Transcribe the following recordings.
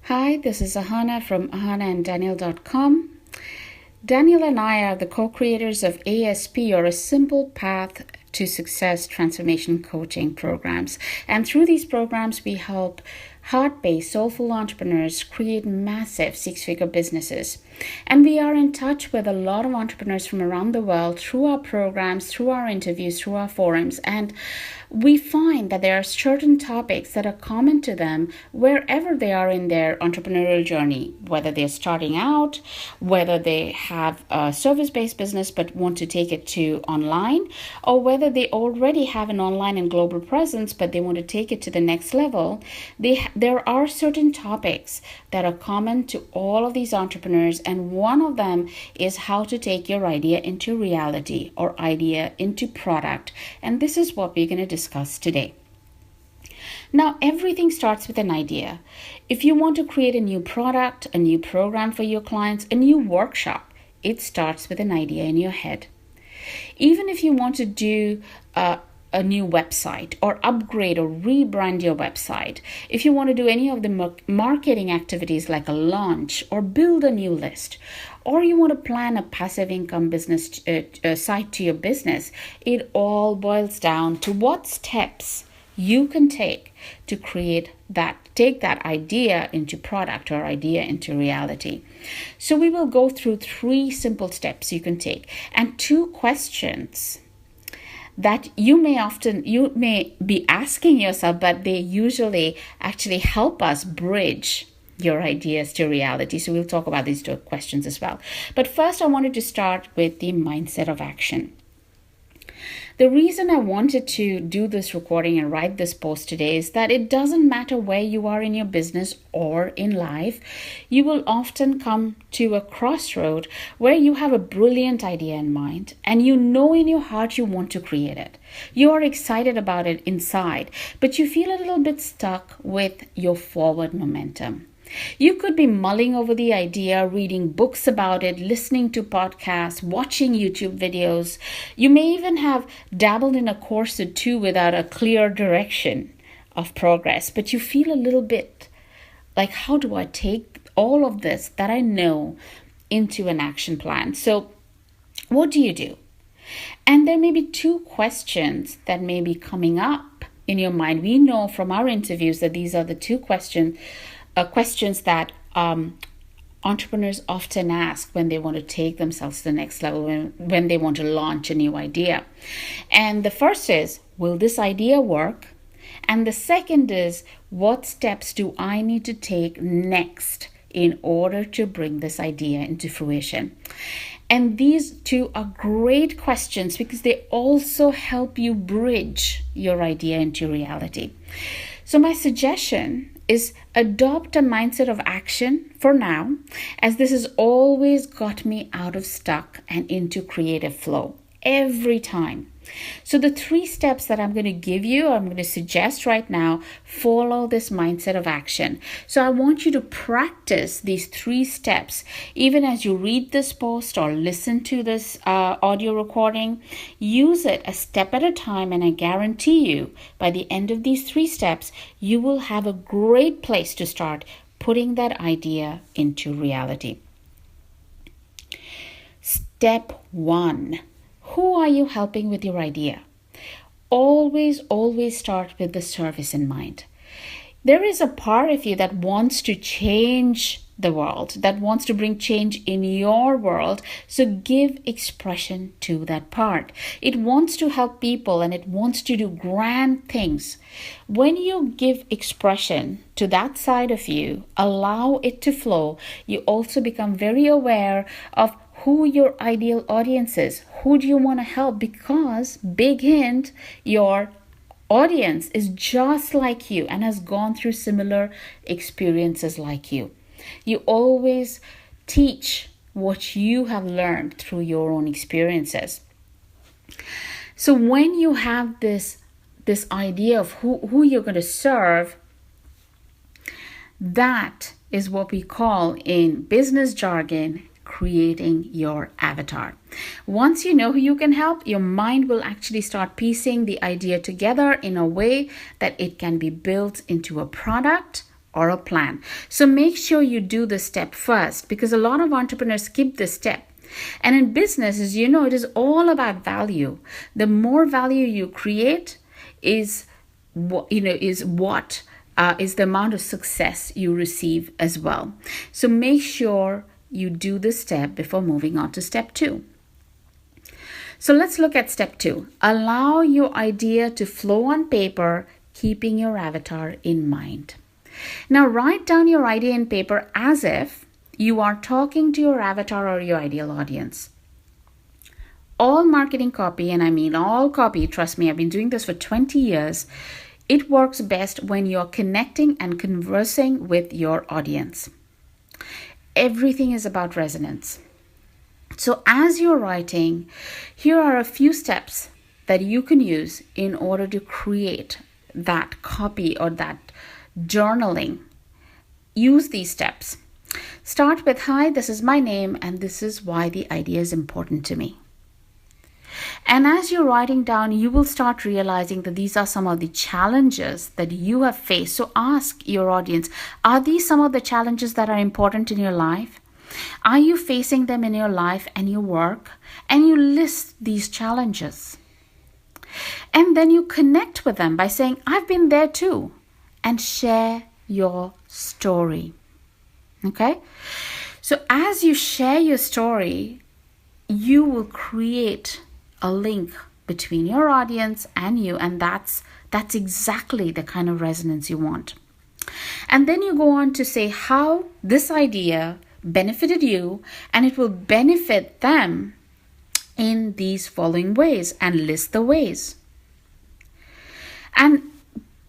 Hi, this is Ahana from ahanaanddaniel.com. Daniel and I are the co-creators of ASP, or a Simple Path to Success transformation coaching programs. And through these programs, we help heart-based, soulful entrepreneurs create massive six-figure businesses. And we are in touch with a lot of entrepreneurs from around the world through our programs, through our interviews, through our forums. And we find that there are certain topics that are common to them wherever they are in their entrepreneurial journey, whether they're starting out, whether they have a service-based business but want to take it to online, or whether they already have an online and global presence but they want to take it to the next level. There are certain topics that are common to all of these entrepreneurs, and one of them is how to take your idea into reality or idea into product. And this is what we're going to discuss today. Now, everything starts with an idea. If you want to create a new product, a new program for your clients, a new workshop, it starts with an idea in your head. Even if you want to do a new website or upgrade or rebrand your website, if you want to do any of the marketing activities like a launch or build a new list, or you want to plan a passive income business site to your business, it all boils down to what steps you can take to take that idea into product or idea into reality. So we will go through 3 simple steps you can take and 2 questions that you may be asking yourself, but they usually actually help us bridge your ideas to reality. So we'll talk about these 2 questions as well. But first, I wanted to start with the mindset of action. The reason I wanted to do this recording and write this post today is that it doesn't matter where you are in your business or in life, you will often come to a crossroad where you have a brilliant idea in mind and you know in your heart you want to create it. You are excited about it inside, but you feel a little bit stuck with your forward momentum. You could be mulling over the idea, reading books about it, listening to podcasts, watching YouTube videos. You may even have dabbled in a course or 2 without a clear direction of progress, but you feel a little bit like, how do I take all of this that I know into an action plan? So what do you do? And there may be 2 questions that may be coming up in your mind. We know from our interviews that these are the 2 questions that entrepreneurs often ask when they want to take themselves to the next level, when they want to launch a new idea. And the first is, will this idea work? And the second is, what steps do I need to take next in order to bring this idea into fruition? And these 2 are great questions because they also help you bridge your idea into reality. So my suggestion is adopt a mindset of action for now, as this has always got me out of stuck and into creative flow every time. So the 3 steps that I'm going to give you, I'm going to suggest right now, follow this mindset of action. So I want you to practice these 3 steps even as you read this post or listen to this audio recording. Use it a step at a time, and I guarantee you by the end of these 3 steps, you will have a great place to start putting that idea into reality. Step 1. Who are you helping with your idea? Always start with the service in mind. There is a part of you that wants to change the world, that wants to bring change in your world. So give expression to that part. It wants to help people and it wants to do grand things. When you give expression to that side of you, allow it to flow, you also become very aware of who your ideal audience is. Who do you want to help? Because, big hint, your audience is just like you and has gone through similar experiences like you. You always teach what you have learned through your own experiences. So when you have this idea of who you're going to serve, that is what we call in business jargon creating your avatar. Once you know who you can help, your mind will actually start piecing the idea together in a way that it can be built into a product or a plan. So make sure you do this step first, because a lot of entrepreneurs skip this step. And in business, as you know, it is all about value. The more value you create is the amount of success you receive as well. So make sure you do this step before moving on to step 2. So let's look at step 2. Allow your idea to flow on paper, keeping your avatar in mind. Now write down your idea in paper as if you are talking to your avatar or your ideal audience. All marketing copy, and I mean all copy, trust me, I've been doing this for 20 years. It works best when you're connecting and conversing with your audience. Everything is about resonance. So as you're writing, here are a few steps that you can use in order to create that copy or that journaling. Use these steps. Start with, "Hi, this is my name and this is why the idea is important to me." And as you're writing down, you will start realizing that these are some of the challenges that you have faced. So ask your audience, are these some of the challenges that are important in your life? Are you facing them in your life and your work? And you list these challenges. And then you connect with them by saying, "I've been there too," and share your story. Okay? So as you share your story, you will create a link between your audience and you, and that's exactly the kind of resonance you want. And then you go on to say how this idea benefited you, and it will benefit them in these following ways, and list the ways. And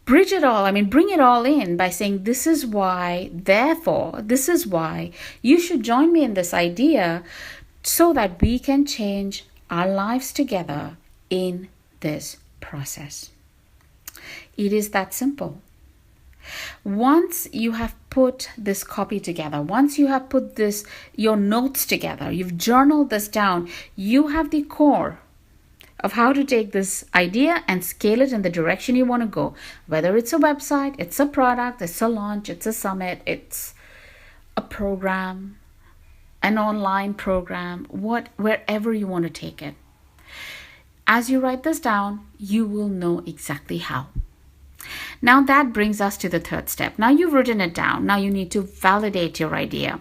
bring it all in by saying, "This is why, therefore, this is why you should join me in this idea so that we can change our lives together in this process." It is that simple. Once you have put this copy together, once you have put your notes together, you've journaled this down, you have the core of how to take this idea and scale it in the direction you want to go. Whether it's a website, it's a product, it's a launch, it's a summit, it's a program, an online program, wherever you want to take it. As you write this down, you will know exactly how. Now that brings us to the third step. Now you've written it down. Now you need to validate your idea.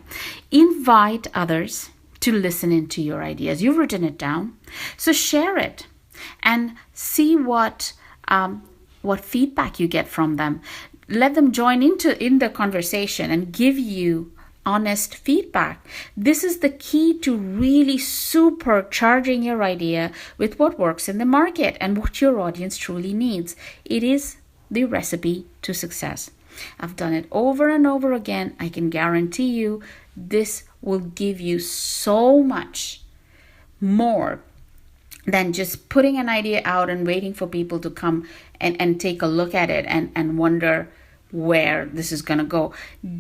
Invite others to listen into your ideas. You've written it down. So share it and see what feedback you get from them. Let them join in the conversation and give you honest feedback. This is the key to really supercharging your idea with what works in the market and what your audience truly needs. It is the recipe to success. I've done it over and over again. I can guarantee you this will give you so much more than just putting an idea out and waiting for people to come and take a look at it and wonder where this is going to go.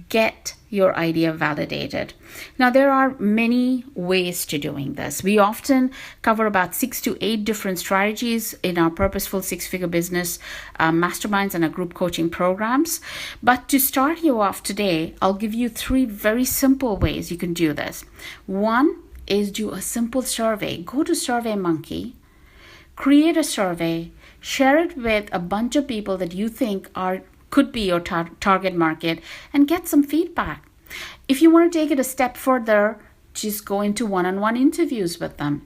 Get your idea validated. Now, there are many ways to doing this. We often cover about 6 to 8 different strategies in our Purposeful Six-Figure Business masterminds and our group coaching programs. But to start you off today, I'll give you 3 very simple ways you can do this. One is do a simple survey. Go to SurveyMonkey, create a survey, share it with a bunch of people that you think could be your target market, and get some feedback. If you want to take it a step further, just go into one-on-one interviews with them.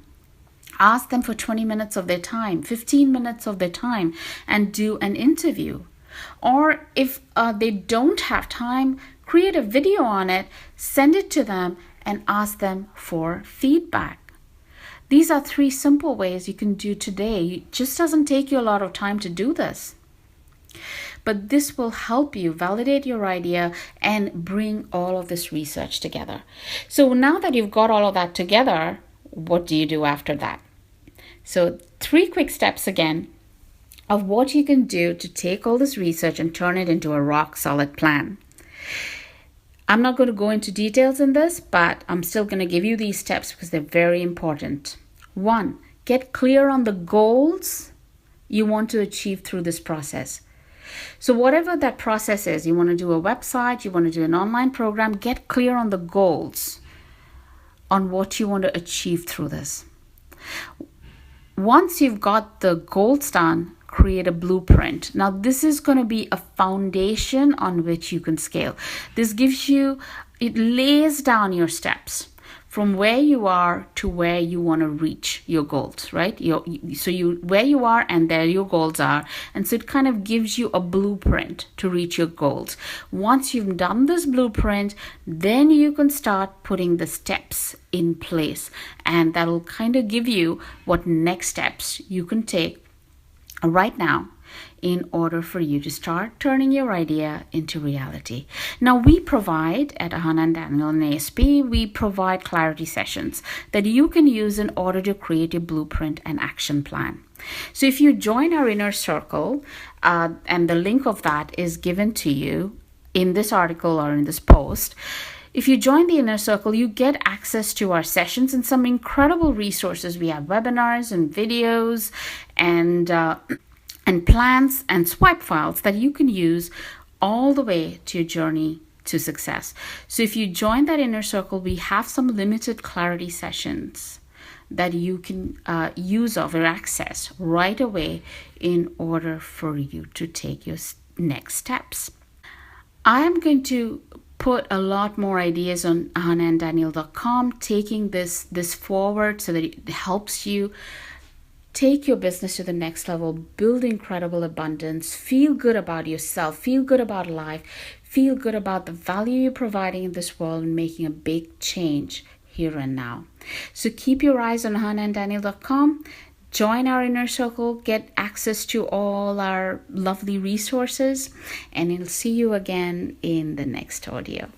Ask them for 20 minutes of their time, 15 minutes of their time, and do an interview. Or if they don't have time, create a video on it, send it to them, and ask them for feedback. These are 3 simple ways you can do today. It just doesn't take you a lot of time to do this. But this will help you validate your idea and bring all of this research together. So now that you've got all of that together, what do you do after that? So 3 quick steps again of what you can do to take all this research and turn it into a rock solid plan. I'm not going to go into details in this, but I'm still going to give you these steps because they're very important. 1, get clear on the goals you want to achieve through this process. So whatever that process is, you want to do a website, you want to do an online program, get clear on the goals, on what you want to achieve through this. Once you've got the goals done, create a blueprint. Now, this is going to be a foundation on which you can scale. This gives you, it lays down your steps from where you are to where you want to reach your goals, right? Where you are and there your goals are. And so it kind of gives you a blueprint to reach your goals. Once you've done this blueprint, then you can start putting the steps in place. And that'll kind of give you what next steps you can take right now in order for you to start turning your idea into reality. Now, we provide at Ahana and Daniel and ASP, we provide clarity sessions that you can use in order to create a blueprint and action plan. So if you join our inner circle, and the link of that is given to you in this article or in this post, if you join the inner circle, you get access to our sessions and some incredible resources. We have webinars and videos and plans and swipe files that you can use all the way to your journey to success. So if you join that inner circle, we have some limited clarity sessions that you can use or access right away in order for you to take your next steps. I am going to put a lot more ideas on AhanaandDaniel.com, taking this forward so that it helps you take your business to the next level, build incredible abundance, feel good about yourself, feel good about life, feel good about the value you're providing in this world and making a big change here and now. So keep your eyes on AhanaandDaniel.com. Join our inner circle, get access to all our lovely resources, and I'll see you again in the next audio.